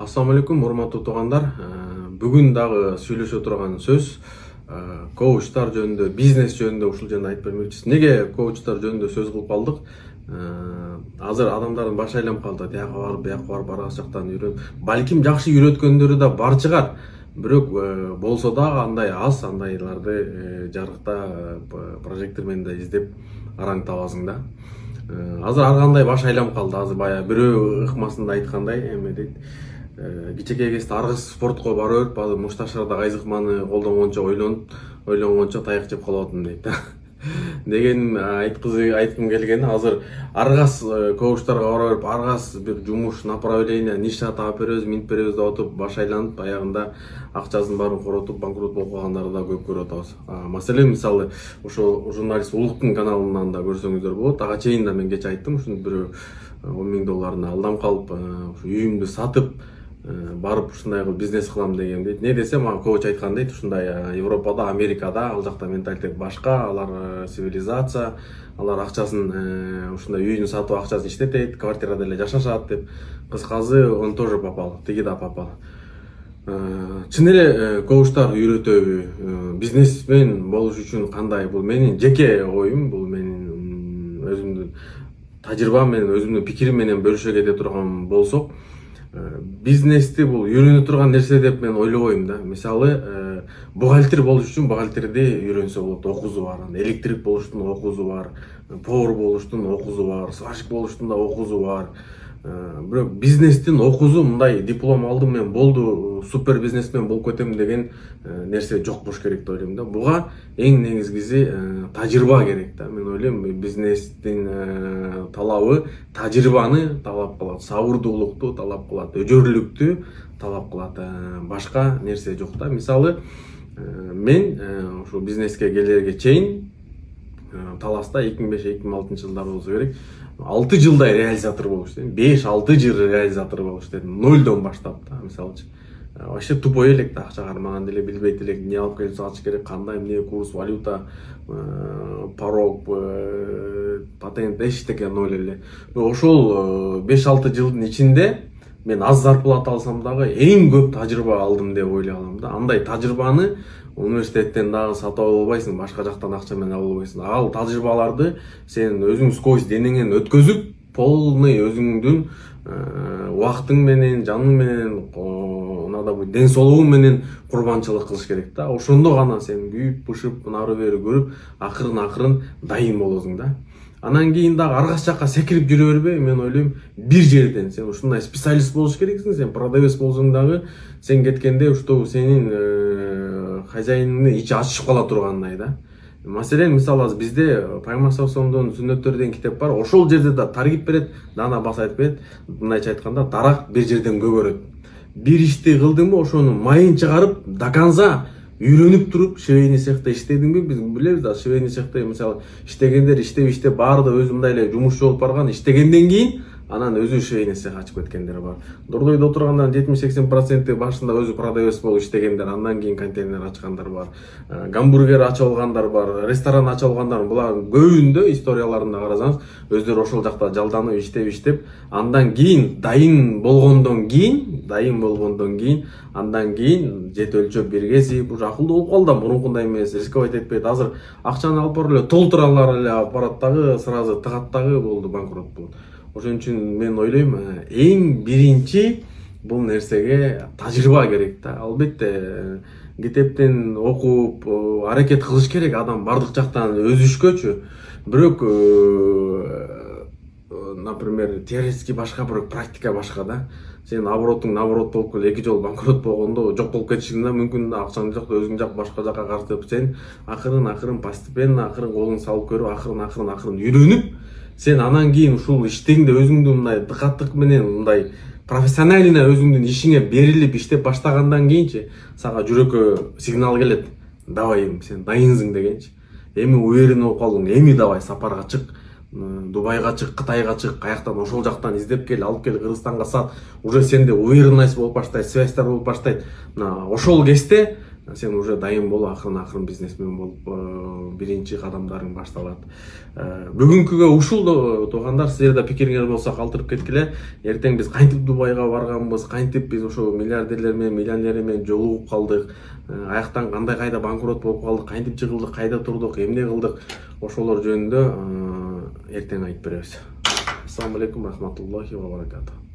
Assalamu алейкум, урматтуу туугандар. Бүгүн дагы сүйлөшө турган сөз коучтар жөнүндө, бизнес жөнүндө ушул жерде айтып бермекчибиз. Неге коучтар жөнүндө сөз кылып калдык? Азыр адамдардын башы айланып калды. Тияка барып, бияка барып, арга жактан үйрөнүп. Балким жакшы үйрөткөндөрү да бар чыгар. Бирок болсо дагы андай аз, андайларды жарыкта прожектор менен да издеп араң табасың да. Азыр ар кандай баш айланып калды. Азыр баягы бирөө ыкмасында айткандай, эме дейт. Кичинекей кезде аргыс спортко бара берип, азыр мушташарда айзыкманы колдонгончо ойлонгончо таяк жеп калып атам дейт да. Деген айткым келгени, азыр аргас коучтарга бара берип, аргас бир жумуш, направление, ниша таап беребиз, минтип беребиз деп атып, баш айланып, аягында акчасын баарын коротуп, банкрот болуп калгандарды да көп көрүп атабыз. Маселен, мисалы, ошо журналист Улуктун каналынан да көрсөңүздөр болот. Ага чейин да мен кече айттым, ушуну бирөө $10,000 алданып калып, үйүмдү сатып, барып ушундай кылып бизнес кылам деген дейт. Не десем, мага коуч айткан дейт, ушундай Европада, Америкада ал жакта менталитет башка, алар цивилизация, алар акчасын ушундай үйүн сатып акчасын иштетет, квартирада эле жашашат деп. Кыскасы, он тоже попал, тиги да попал. Чын эле коучтар үйрөтөбү? Бизнесмен болуш үчүн кандай? Бул менин жеке оюм, бул менин өзүмдүн тажрыйбам менен, өзүмдүн пикирим менен бөлүшө кете турган болсок, бизнести бул үйрөнө турган нерсе деп мен ойлобойм да. Мисалы, бухгалтер болуш үчүн бухгалтерди үйрөнсө болот, окуусу бар. Электрик болуштун окуусу бар, повар болуштун окуусу бар, сварщик болуштун да окуусу бар. Бирок бизнестин окуусу мындай диплом алдым мен болду, супер бизнесмен болуп кетем деген нерсе жок болуш керек деп ойлойм да. Буга эң негизгиси тажрыйба керек да. Мен ойлойм, бизнестин талабы тажрыйбаны талап кылат, сабырдуулукту талап кылат, өжөрлүктү талап кылат. Башка нерсе жок да. Мисалы, мен ушул бизнеске келерге чейин Таласта 2005-2006 жылдары болсо керек, 6 жылдай реализатор болуп иштедим. 5-6 жыл реализатор болуп иштедим. Нолдон баштап да, мисалчы. Вообще тупой элек да, акча кармаган деле, билбейт элек, эмне алып келип сатыш керек, кандай, эмне курс, валюта, порог, патент, эчтеке ноль эле. Ошол 5-6 жылдын ичинде мен аз зарплата алсам дагы эң көп тажрыйба алдым деп ойлой алам да. Андай тажрыйбаны университеттен дагы сатып ала албайсың, башка жактан акча менен ала албайсың. Ал тажрыйбаларды сен өзүң сквозь денеңен өткөзүп, полный өзүңдүн убактың менен, жаның менен, надо ден соолугуң менен курбанчылык кылыш керек да. Ошондо гана сен күйүп, бышып, нары бери көрүп, акырын дайын болосуң да. Анан кийин дагы аргас жакка секирип жүрө бербей, мен ойлойм, бир жерден сен ушундай специалист болуш керексиң, сен продавец болсоң дагы, сен кеткенде ушту сенин хозяиныңдын ичи ачышып кала тургандай да. Маселен, мисалы бизде Пайгамбар саллаллаху сүннөттөр деген китеп бар. Ошол жерде да таргип берет, дана баса айтып берет. Мындайча айтканда, дарак бир жерден көгөрөт. Бир ишти кылдыңбы, ошонун майын чыгарып, до конца үйрөнүп туруп, швейный цехта иштедиңби? Биз билебиз да, швейный цехта мисалы иштегендер иштеп баары да өзү мындай эле жумушчу болуп барган, иштегенден кийин анан өзү швейный цех ачып кеткендер бар. Дордойдо отургандардын 70-80% башында өзү продавец болуп иштегендер, андан кийин контейнер ачкандар бар. Гамбургер ачып алгандар бар, ресторан ачып алгандар. Булардын көбүндө историяларына карасаңыз, өздөрү ошол жакта жалданып иштеп, андан кийин дайын болгондон кийин, андан кийин жет өлчөп бир кесип, уж акылдуу болуп калды, мурункундай эмес, рисковать этпейт. Азыр акчаны алып барып эле толтуралар эле, аппарат дагы сразу тыгат дагы болду, банкрот болду. Ошон үчүн мен ойлойм, эң биринчи бул нерсеге тажрыйба керек да. Албетте китептен окуп, аракет кылыш керек адам бардык жактан өзүшкөчү. Бирок, например, теоретически башка, бирок практика башка да. Сен наоборот болуп келип 2 жолу банкрот болгондо жок болуп кетишиң да мүмкүн, акчаң жок, өзүң жак башка жакка каржып, сен акырын постепенно колуң салып көрүп, акырын үйрөнүп, сен анан кийин ушул иштегиңде өзүңдүн мындай дыкаттык менен, мындай профессионально өзүңдүн ишиңе берилип иштеп баштагандан кийинчи сага жүрөккө сигнал келет. Давай, сен дайынсың дегенчи. Эми уверен болуп калдың, эми давай сапарга чык. Дубайга чык, Кытайга чык, каяктан ошол жактан издеп кел, алып кел, Кыргызстанга сат. Уже сенде уверенность болуп баштайт, связьтар болуп баштайт. Ошол кезде сен уже дайын бол, акырын бизнесмен болуп биринчи кадамдарың башталат. Бүгүнкүгө ушул туугандар, силерде пикириңер болсо калтырып кеткиле. Эртең биз кантип Дубайга барганбыз, кантип биз ошо миллиардерлер менен миллионерлер менен жолугуп калдык, аяктан кандай кайда банкрот болуп калдык, кантип жыгылдык, кайда турдук, эмне кылдык, ошолор жөнүндө эртең айтып беребиз. Ассаламу алейкум рахматуллахи ва баракатух.